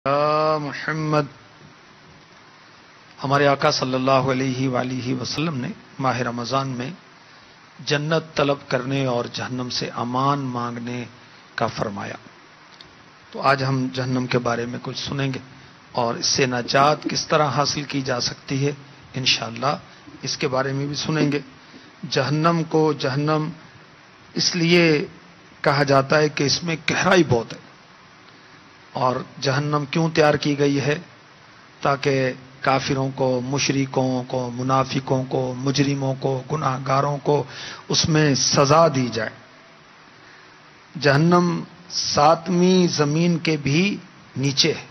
یا محمد، ہمارے آقا صلی اللہ علیہ وآلہ وسلم نے ماہ رمضان میں جنت طلب کرنے اور جہنم سے امان مانگنے کا فرمایا۔ تو آج ہم جہنم کے بارے میں کچھ سنیں گے اور اس سے نجات کس طرح حاصل کی جا سکتی ہے انشاءاللہ اس کے بارے میں بھی سنیں گے۔ جہنم کو جہنم اس لیے کہا جاتا ہے کہ اس میں گہرائی بہت ہے، اور جہنم کیوں تیار کی گئی ہے؟ تاکہ کافروں کو، مشرکوں کو، منافقوں کو، مجرموں کو، گناہ گاروں کو اس میں سزا دی جائے۔ جہنم ساتویں زمین کے بھی نیچے ہے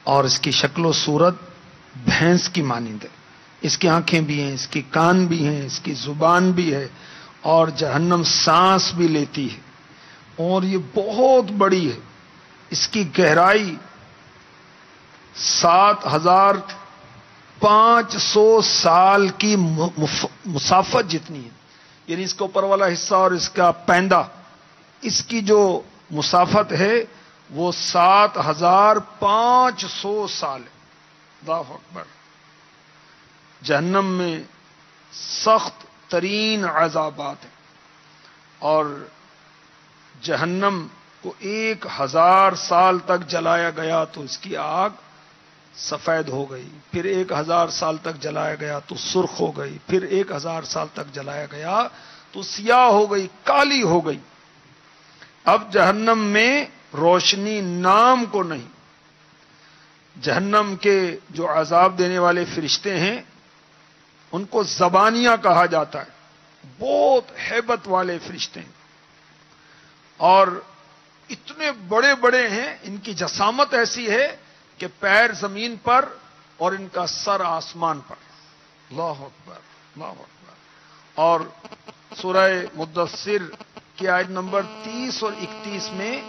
اور اس کی شکل و صورت بھینس کی مانند ہے۔ اس کی آنکھیں بھی ہیں، اس کی کان بھی ہیں، اس کی زبان بھی ہے، اور جہنم سانس بھی لیتی ہے، اور یہ بہت بڑی ہے۔ اس کی گہرائی 7500 سال کی مسافت جتنی ہے، یعنی اس کے اوپر والا حصہ اور اس کا پیندا، اس کی جو مسافت ہے وہ 7500 سال ہے۔ اللہ اکبر۔ جہنم میں سخت ترین عذابات ہیں، اور جہنم کو 1000 سال تک جلایا گیا تو اس کی آگ سفید ہو گئی، پھر 1000 سال تک جلایا گیا تو سرخ ہو گئی، پھر 1000 سال تک جلایا گیا تو سیاہ ہو گئی، کالی ہو گئی۔ اب جہنم میں روشنی نام کو نہیں۔ جہنم کے جو عذاب دینے والے فرشتے ہیں ان کو زبانیہ کہا جاتا ہے، بہت ہیبت والے فرشتے ہیں، اور اتنے بڑے بڑے ہیں، ان کی جسامت ایسی ہے کہ پیر زمین پر اور ان کا سر آسمان پر۔ اللہ اکبر، اللہ اکبر۔ اور سورہ مدثر کی آیت نمبر 30 اور 31 میں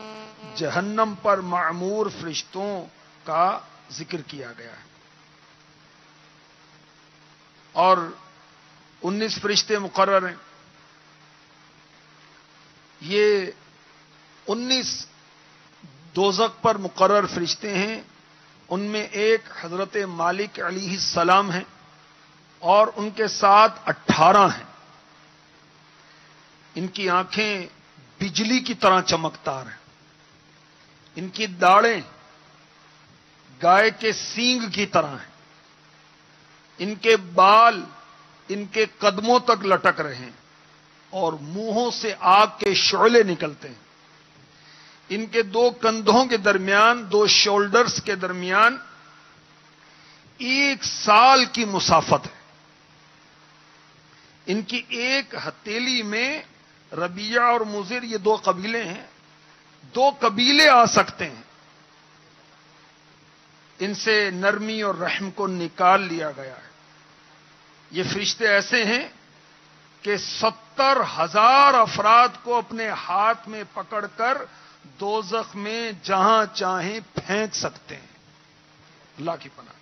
جہنم پر معمور فرشتوں کا ذکر کیا گیا ہے، اور 19 فرشتے مقرر ہیں۔ یہ 19 دوزخ پر مقرر فرشتے ہیں، ان میں ایک حضرت مالک علیہ السلام ہیں، اور ان کے ساتھ 18 ہیں۔ ان کی آنکھیں بجلی کی طرح چمکدار ہیں، ان کی داڑیں گائے کے سینگ کی طرح ہیں، ان کے بال ان کے قدموں تک لٹک رہے ہیں، اور منہوں سے آگ کے شعلے نکلتے ہیں۔ ان کے 2 کندھوں کے درمیان، 2 شولڈرز کے درمیان 1 سال کی مسافت ہے۔ ان کی ایک ہتھیلی میں ربیعہ اور مضر، یہ 2 قبیلے ہیں، 2 قبیلے آ سکتے ہیں۔ ان سے نرمی اور رحم کو نکال لیا گیا ہے۔ یہ فرشتے ایسے ہیں کہ 70,000 افراد کو اپنے ہاتھ میں پکڑ کر دوزخ میں جہاں چاہیں پھینک سکتے ہیں۔ اللہ کی پناہ۔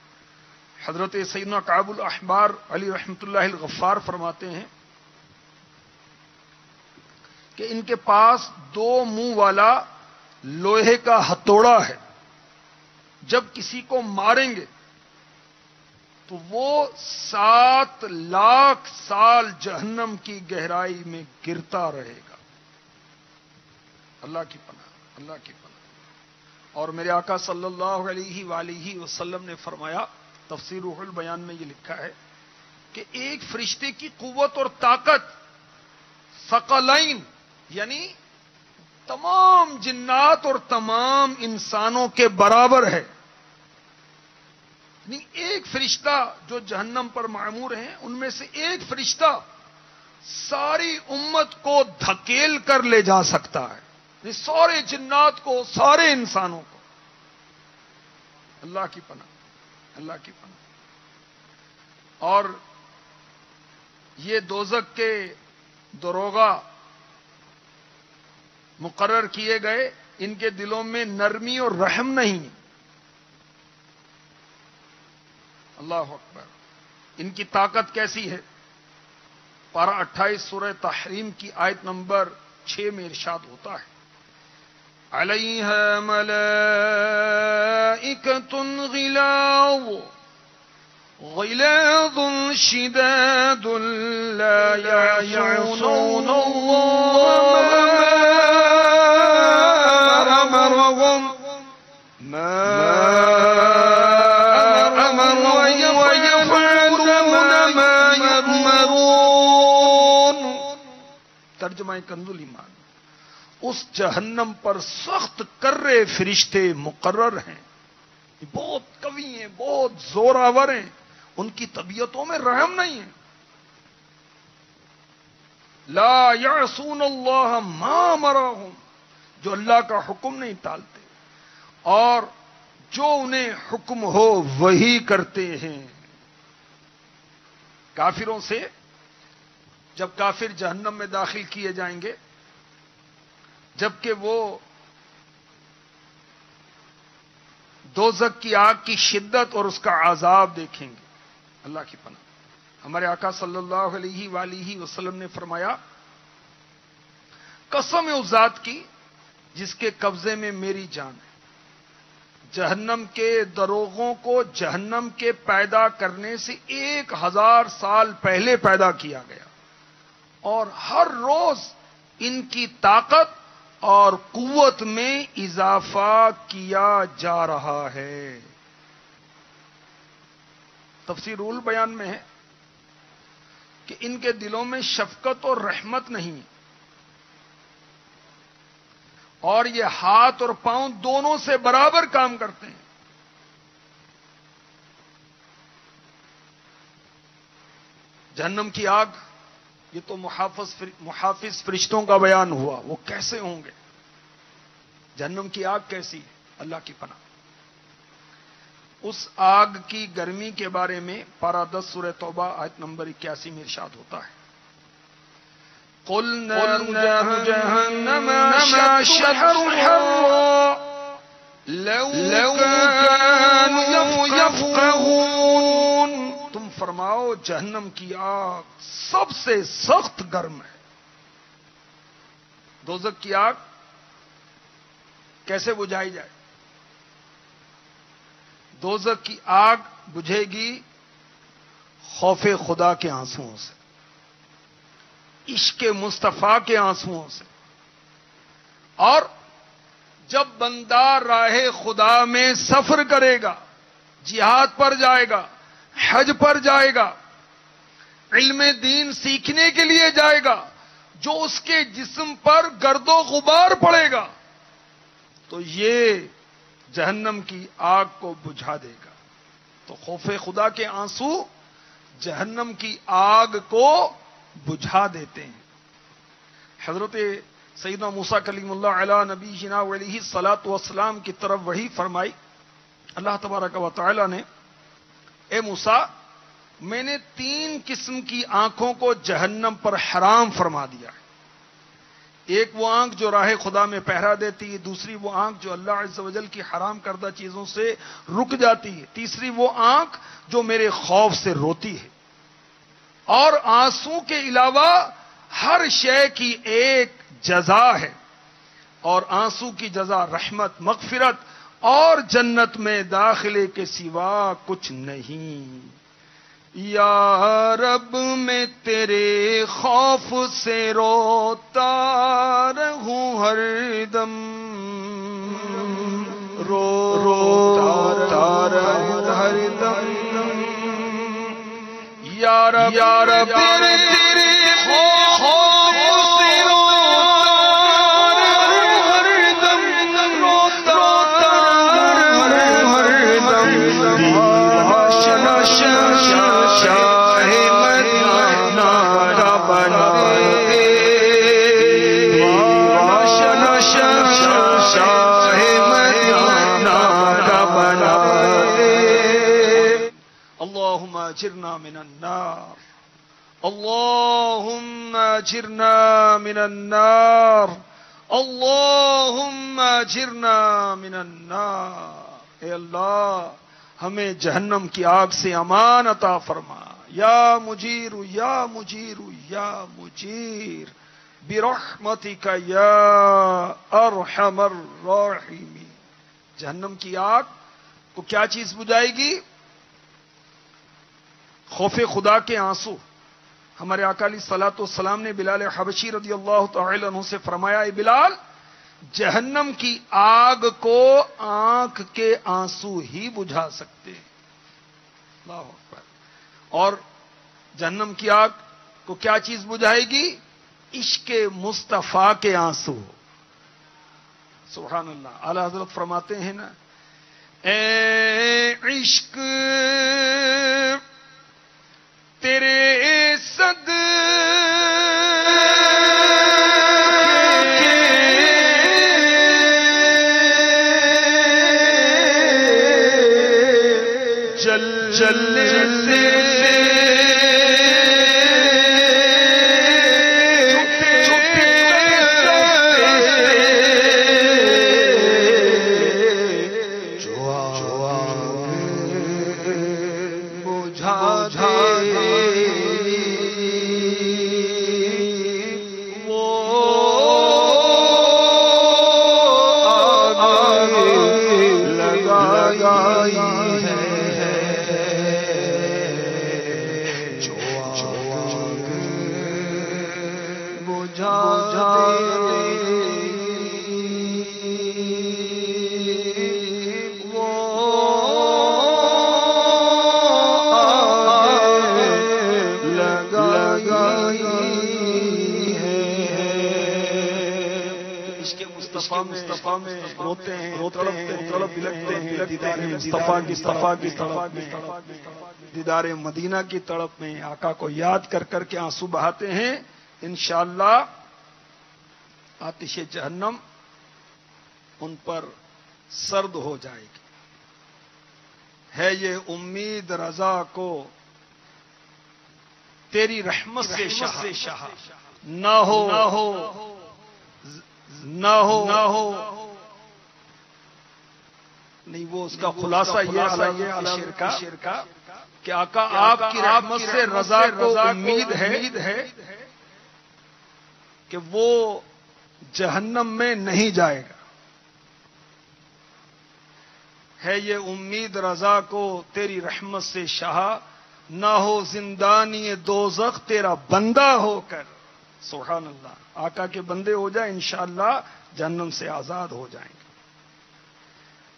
حضرت سیدنا کعب الاحبار علی رحمۃ اللہ الغفار فرماتے ہیں کہ ان کے پاس 2 منہ والا لوہے کا ہتھوڑا ہے، جب کسی کو ماریں گے تو وہ 7 لاکھ سال جہنم کی گہرائی میں گرتا رہے گا۔ اللہ کی پناہ، اللہ کی پناہ۔ اور میرے آقا صلی اللہ علیہ وآلہ وسلم نے فرمایا، تفسیر روح البیان میں یہ لکھا ہے کہ ایک فرشتے کی قوت اور طاقت ثقلین، یعنی تمام جنات اور تمام انسانوں کے برابر ہے۔ یعنی ایک فرشتہ جو جہنم پر معمور ہیں، ان میں سے ایک فرشتہ ساری امت کو دھکیل کر لے جا سکتا ہے، یعنی سارے جنات کو، سارے انسانوں کو۔ اللہ کی پناہ، اللہ کی پناہ۔ اور یہ دوزخ کے دروغہ مقرر کیے گئے، ان کے دلوں میں نرمی اور رحم نہیں۔ اللہ اکبر۔ ان کی طاقت کیسی ہے؟ پارہ 28 سورہ تحریم کی آیت نمبر 6 میں ارشاد ہوتا ہے علیہا ملائکۃ غلاظ غلاظ شداد لا يعصون اللہ ما امرهم ترجمہ کنز الایمان. اس جہنم پر سخت کرے فرشتے مقرر ہیں، بہت قوی ہیں، بہت زوراور ہیں، ان کی طبیعتوں میں رحم نہیں ہے. لا یعصون اللہ ما امرهم، جو اللہ کا حکم نہیں ٹالتے اور جو انہیں حکم ہو وہی کرتے ہیں. کافروں سے جب کافر جہنم میں داخل کیے جائیں گے، جبکہ وہ دوزخ کی آگ کی شدت اور اس کا عذاب دیکھیں گے. اللہ کی پناہ. ہمارے آقا صلی اللہ علیہ وآلہ وسلم نے فرمایا، قسم ہے اس ذات کی جس کے قبضے میں میری جان ہے، جہنم کے دروغوں کو جہنم کے پیدا کرنے سے 1000 سال پہلے پیدا کیا گیا، اور ہر روز ان کی طاقت اور قوت میں اضافہ کیا جا رہا ہے. تفسیر البیان میں ہے کہ ان کے دلوں میں شفقت اور رحمت نہیں، اور یہ ہاتھ اور پاؤں دونوں سے برابر کام کرتے ہیں. جہنم کی آگ، یہ تو محافظ فرشتوں کا بیان ہوا، وہ کیسے ہوں گے؟ جہنم کی آگ کیسی ہے؟ اللہ کی پناہ. اس آگ کی گرمی کے بارے میں پارہ 10 سورہ توبہ آیت نمبر 81 میں ارشاد ہوتا ہے، قُلْ نَارُ جَهَنَّمَ أَشَدُّ حَرًّا لَوْ كَانُوا يَفْقَهُونَ. تم فرماؤ جہنم کی آگ سب سے سخت گرم ہے. دوزخ کی آگ کیسے بجھائی جائے؟ دوزخ کی آگ بجھے گی خوف خدا کے آنسوؤں سے، عشق مصطفیٰ کے آنسوؤں سے. اور جب بندہ راہ خدا میں سفر کرے گا، جہاد پر جائے گا، حج پر جائے گا، علم دین سیکھنے کے لیے جائے گا، جو اس کے جسم پر گرد و غبار پڑے گا تو یہ جہنم کی آگ کو بجھا دے گا. تو خوف خدا کے آنسو جہنم کی آگ کو بجھا دیتے ہیں. حضرت سیدنا موسیٰ کلیم اللہ علیہ نبی جنا علیہ الصلاۃ والسلام کی طرف وحی فرمائی. اللہ تبارک و تعالی نے، اے موسیٰ، میں نے 3 قسم کی آنکھوں کو جہنم پر حرام فرما دیا ہے. ایک وہ آنکھ جو راہ خدا میں پہرا دیتی ہے، دوسری وہ آنکھ جو اللہ عز و جل کی حرام کردہ چیزوں سے رک جاتی ہے، تیسری وہ آنکھ جو میرے خوف سے روتی ہے. اور آنسو کے علاوہ ہر شے کی ایک جزا ہے، اور آنسو کی جزا رحمت، مغفرت اور جنت میں داخلے کے سوا کچھ نہیں. یا رب میں تیرے خوف سے روتا رہوں ہر دم، روتا رہوں ہر دم. یا رب تیرے خوف سے روتا رہوں ہر دم، روتا رہوں ہر دم. شاہ مدینہ کا بنا دے، شاہ مدینہ کا بنا دے. اللہم اجرنا من النار، اللہم اجرنا من النار، اللہم اجرنا من النار. اے اللہ، ہمیں جہنم کی آگ سے امان عطا فرما. یا مجیر یا مجیر یا مجیر برحمتک یا ارحم الراحمین. جہنم کی آگ کو کیا چیز بجھائے گی؟ خوف خدا کے آنسو. ہمارے آقا علیہ الصلوۃ والسلام نے بلال حبشی رضی اللہ تعالی عنہ سے فرمایا، اے بلال، جہنم کی آگ کو آنکھ کے آنسو ہی بجھا سکتے ہیں. اللہ اکبر. اور جہنم کی آگ کو کیا چیز بجھائے گی؟ عشق مصطفیٰ کے آنسو. سبحان اللہ. اعلی حضرت فرماتے ہیں نا، اے عشق تیرے صد جلنے سے مصطفیٰ میں روتے ہیں، تڑپ بلکتے ہیں، دیدار مدینہ کی تڑپ میں آقا کو یاد کر کر کے آنسو بہاتے ہیں. انشاءاللہ آتش جہنم ان پر سرد ہو جائے گی. ہے یہ امید رضا کو تیری رحمت سے شاہ نہ ہو نہیں. وہ اس کا خلاصہ یہ شعر کا کہ آقا آپ کی رحمت سے رضا کو امید ہے کہ وہ جہنم میں نہیں جائے گا. ہے یہ امید رضا کو تیری رحمت سے شاہ نہ ہو زندانی دوزخ تیرا بندہ ہو کر. سبحان اللہ. آقا کے بندے ہو جائیں انشاءاللہ جہنم سے آزاد ہو جائیں گے.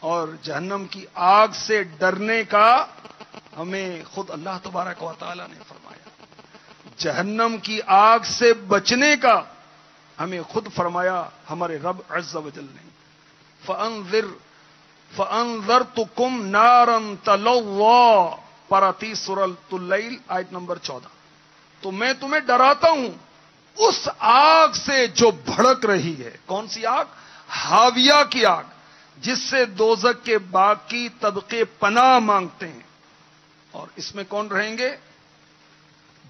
اور جہنم کی آگ سے ڈرنے کا ہمیں خود اللہ تبارک و تعالی نے فرمایا. جہنم کی آگ سے بچنے کا ہمیں خود فرمایا ہمارے رب عز و جل نے. فَأَنذَرْتُكُمْ نَارًا تَلَوَّا پارا سورۃ اللیل آیت نمبر 14. تو میں تمہیں ڈراتا ہوں اس آگ سے جو بھڑک رہی ہے. کون سی آگ؟ حاویہ کی آگ، جس سے دوزخ کے باقی طبقے پناہ مانگتے ہیں. اور اس میں کون رہیں گے؟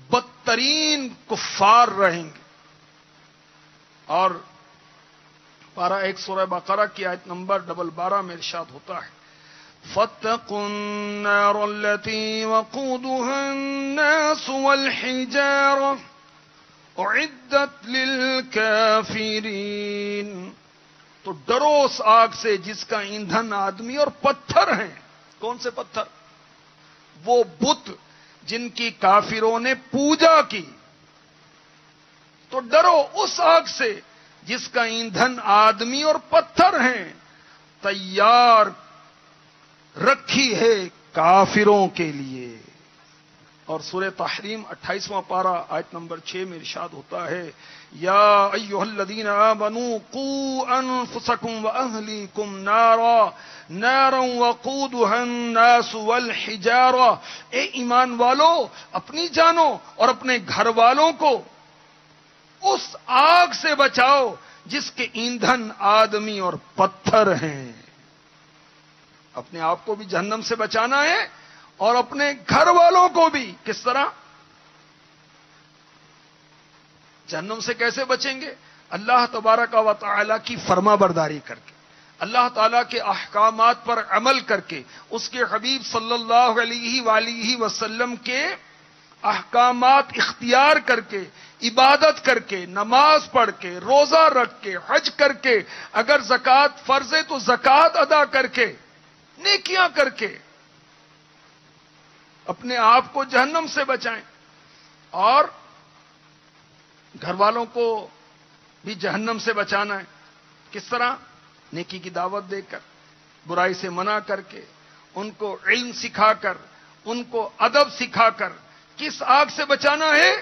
بدترین کفار رہیں گے. اور پارا 1 سورہ بقرہ کی آیت نمبر 12 میں ارشاد ہوتا ہے، فَاتَّقُوا النَّارَ الَّتِي وَقُودُهَا النَّاسُ وَالْحِجَارَةُ اعدت للکافرین. تو ڈرو اس آگ سے جس کا ایندھن آدمی اور پتھر ہیں. کون سے پتھر؟ وہ بت جن کی کافروں نے پوجا کی. تو ڈرو اس آگ سے جس کا ایندھن آدمی اور پتھر ہیں، تیار رکھی ہے کافروں کے لیے. اور سورہ تحریم 28واں پارہ آیت نمبر 6 میں ارشاد ہوتا ہے، یا ایھا الذین آمنوا قوا انفسکم واہلیکم نارا وقودها الناس والحجارہ. اے ایمان والو، اپنی جانوں اور اپنے گھر والوں کو اس آگ سے بچاؤ جس کے ایندھن آدمی اور پتھر ہیں. اپنے آپ کو بھی جہنم سے بچانا ہے اور اپنے گھر والوں کو بھی. کس طرح؟ جہنم سے کیسے بچیں گے؟ اللہ تبارک و تعالی کی فرما برداری کر کے، اللہ تعالی کے احکامات پر عمل کر کے، اس کے حبیب صلی اللہ علیہ وآلہ وسلم کے احکامات اختیار کر کے، عبادت کر کے، نماز پڑھ کے، روزہ رکھ کے، حج کر کے، اگر زکوٰۃ فرض ہے تو زکوٰۃ ادا کر کے، نیکیاں کر کے اپنے آپ کو جہنم سے بچائیں اور گھر والوں کو بھی جہنم سے بچانا ہے۔ کس طرح؟ نیکی کی دعوت دے کر، برائی سے منع کر کے، ان کو علم سکھا کر، ان کو ادب سکھا کر۔ کس آگ سے بچانا ہے؟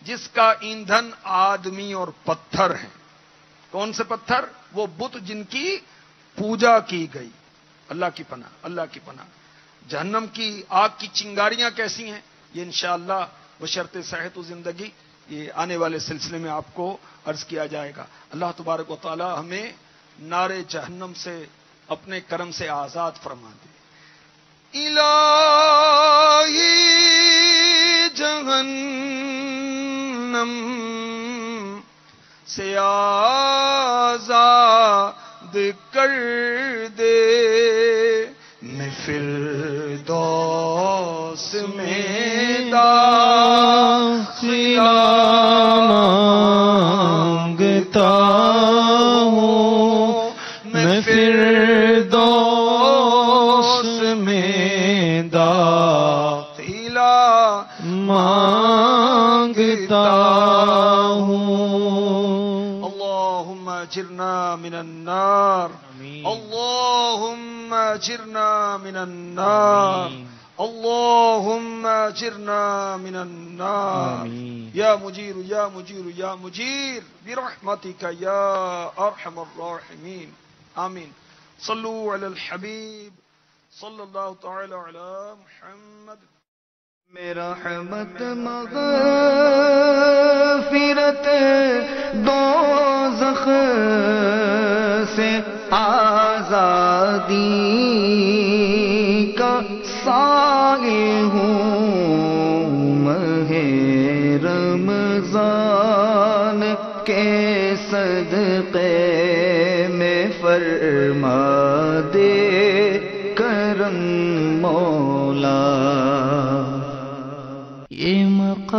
جس کا ایندھن آدمی اور پتھر ہے۔ کون سے پتھر؟ وہ بت جن کی پوجا کی گئی۔ اللہ کی پناہ، اللہ کی پناہ۔ جہنم کی آگ کی چنگاریاں کیسی ہیں، یہ انشاءاللہ بشرط صحت و زندگی یہ آنے والے سلسلے میں آپ کو عرض کیا جائے گا۔ اللہ تبارک و تعالی ہمیں نار جہنم سے اپنے کرم سے آزاد فرما دے۔ الہی جہنم سے آزاد کر دے، میں فردوس میں داخلہ مانگتا ہوں، میں فردوس میں داخلہ مانگتا ہوں۔ اللہم اجرنا من النار، اللہم اجرنا من النار، اللہم اجرنا من النار، یا مجیر یا مجیر یا مجیر برحمتک یا ارحم الراحمین، آمین۔ صلو علی الحبیب صلی اللہ تعالی علی محمد۔ میرا رحمت مغفرت دوزخ سے آزادی کا سائے ہوں، ماہ رمضان کے صدقے میں فرما دے کرم مولا۔ یہ مقامات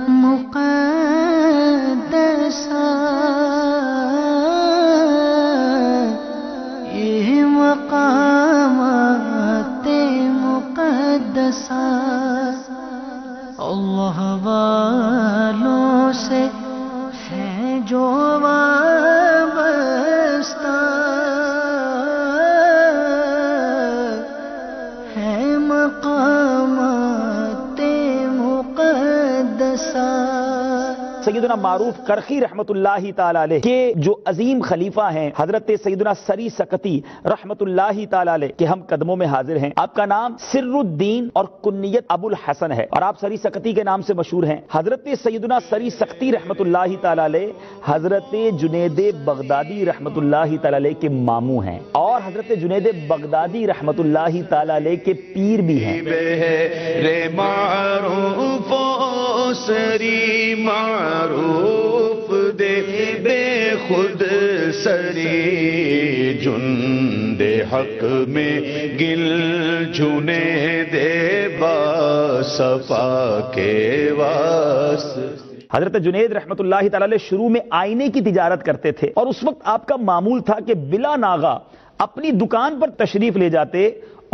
مقدسہ، یہ مقامات مقدسہ اللہ والوں سے ہے جو وابستہ، ہے مقامات مقدسہ۔ سیدنا معروف کرخی رحمت اللہ تعالی علیہ کے جو عظیم خلیفہ ہیں حضرت سیدنا سری سکتی رحمت اللہ تعالی علیہ کے ہم قدموں میں حاضر ہیں۔ آپ کا نام سر الدین اور کنیت ابو الحسن ہے اور آپ سری سکتی کے نام سے مشہور ہیں۔ حضرت سیدنا سری سکتی رحمت اللہ تعالی علیہ حضرت جنید بغدادی رحمت اللہ تعالی علیہ کے ماموں ہیں اور حضرت جنید بغدادی رحمت اللہ تعالی علیہ کے پیر بھی ہیں۔ سری معروف دے بے خود سری جند حق میں گل جنے دے با صفا کے واس۔ حضرت جنید رحمت اللہ تعالی علیہ شروع میں آئینے کی تجارت کرتے تھے اور اس وقت آپ کا معمول تھا کہ بلا ناغہ اپنی دکان پر تشریف لے جاتے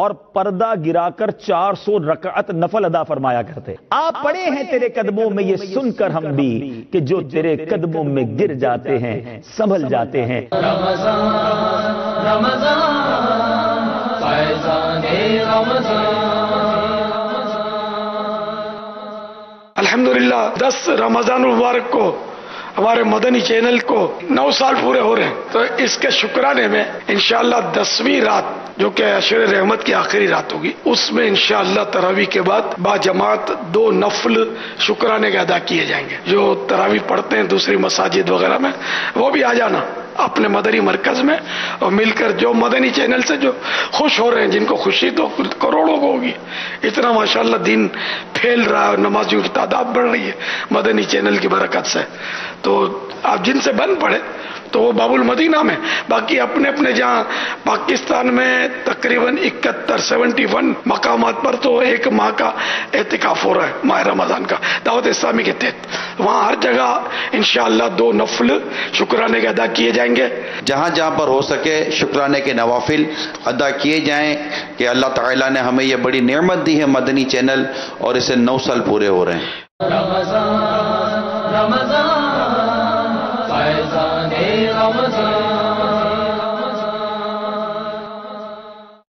اور پردہ گرا کر 400 رکعت نفل ادا فرمایا کرتے۔ آپ پڑے ہیں تیرے قدموں میں یہ سن کر ہم بھی کہ جو تیرے قدموں میں گر جاتے ہیں سنبھل جاتے ہیں۔ رمضان رمضان فیضان رمضان۔ الحمدللہ 10 رمضان المبارک کو ہمارے مدنی چینل کو 9 سال پورے ہو رہے ہیں، تو اس کے شکرانے میں انشاءاللہ 10ویں رات جو کہ عشر رحمت کی آخری رات ہوگی، اس میں انشاءاللہ تراویح کے بعد با جماعت 2 نفل شکرانے کے ادا کیے جائیں گے۔ جو تراویح پڑھتے ہیں دوسری مساجد وغیرہ میں وہ بھی آ جانا اپنے مدنی مرکز میں اور مل کر جو مدنی چینل سے جو خوش ہو رہے ہیں، جن کو خوشی تو کروڑوں کو ہوگی، اتنا ماشاءاللہ دین پھیل رہا ہے اور نمازیوں کی تعداد بڑھ رہی ہے مدنی چینل کی برکت سے، تو آپ جن سے بن پڑے تو وہ باب المدینہ میں، باقی اپنے اپنے جہاں پاکستان میں تقریباً 71 مقامات پر تو ایک ماہ کا اعتکاف ہو رہا ہے ماہ رمضان کا دعوت اسلامی کے تحت. وہاں ہر جگہ انشاءاللہ 2 نفل شکرانے کے ادا کیے جائیں گے. جہاں جہاں پر ہو سکے شکرانے کے نوافل ادا کیے جائیں کہ اللہ تعالیٰ نے ہمیں یہ بڑی نعمت دی ہے مدنی چینل، اور اسے 9 سال پورے ہو رہے ہیں. رمضان رمضان فیضان رمضان.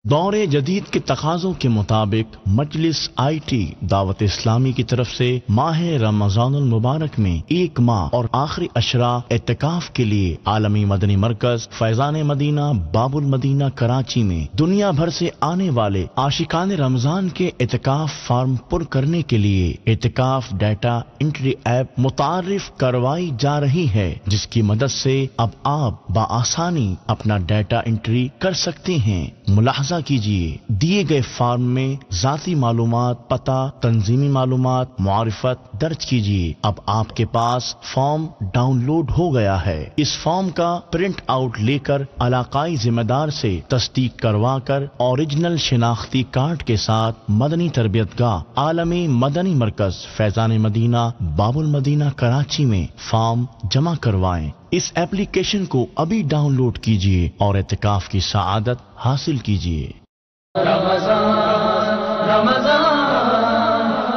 دور جدید کے تقاضوں کے مطابق مجلس آئی ٹی دعوت اسلامی کی طرف سے ماہ رمضان المبارک میں 1 ماہ اور آخری اشرا اعتکاف کے لیے عالمی مدنی مرکز فیضان مدینہ باب المدینہ کراچی میں دنیا بھر سے آنے والے عاشقان رمضان کے اعتکاف فارم پر کرنے کے لیے اعتکاف ڈیٹا انٹری ایپ متعارف کروائی جا رہی ہے، جس کی مدد سے اب آپ بآسانی اپنا ڈیٹا انٹری کر سکتے ہیں. ملاحظہ کیجیے دیے گئے فارم میں ذاتی معلومات، پتہ، تنظیمی معلومات، معرفت درج کیجیے. اب آپ کے پاس فارم ڈاؤن لوڈ ہو گیا ہے. اس فارم کا پرنٹ آؤٹ لے کر علاقائی ذمہ دار سے تصدیق کروا کر اوریجنل شناختی کارڈ کے ساتھ مدنی تربیت گاہ عالمی مدنی مرکز فیضان مدینہ باب المدینہ کراچی میں فارم جمع کروائیں. اس ایپلیکیشن کو ابھی ڈاؤن لوڈ کیجیے اور اعتکاف کی سعادت حاصل کیجیے. رمضان رمضان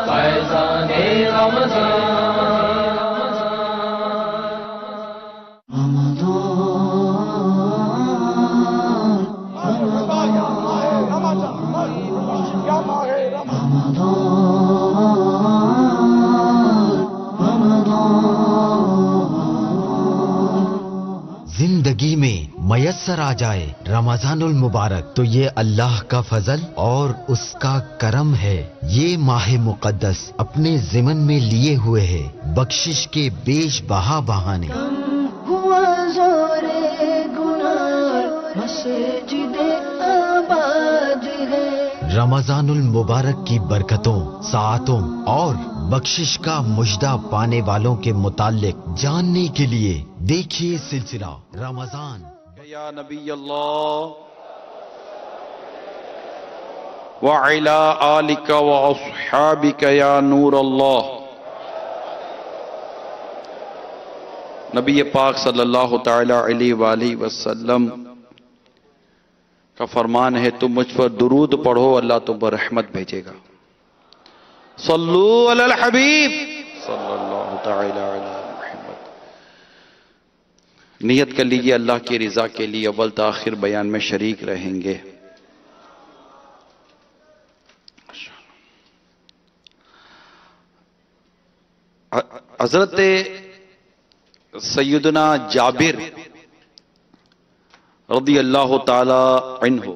فیضان رمضان. زندگی میں میسر آ جائے رمضان المبارک تو یہ اللہ کا فضل اور اس کا کرم ہے. یہ ماہ مقدس اپنے ضمن میں لیے ہوئے ہے بخشش کے بیش بہا بہانے. ہوا زور گناہ مسجد آباد ہے. رمضان المبارک کی برکتوں، ساعتوں اور بخشش کا مژدہ پانے والوں کے متعلق جاننے کے لیے دیکھیے سلسلہ رمضان. یا نبی اللہ وعلی آلک واصحابک یا نور اللہ. نبی پاک صلی اللہ تعالی علیہ وآلہ وسلم کا فرمان ہے تم مجھ پر درود پڑھو اللہ تم پر رحمت بھیجے گا. صلو علی الحبیب صلی اللہ تعالی علی محمد. نیت کر لیجئے اللہ کی رضا کے لیے اول تاخیر بیان میں شریک رہیں گے. حضرت سیدنا جابر رضی اللہ تعالی عنہ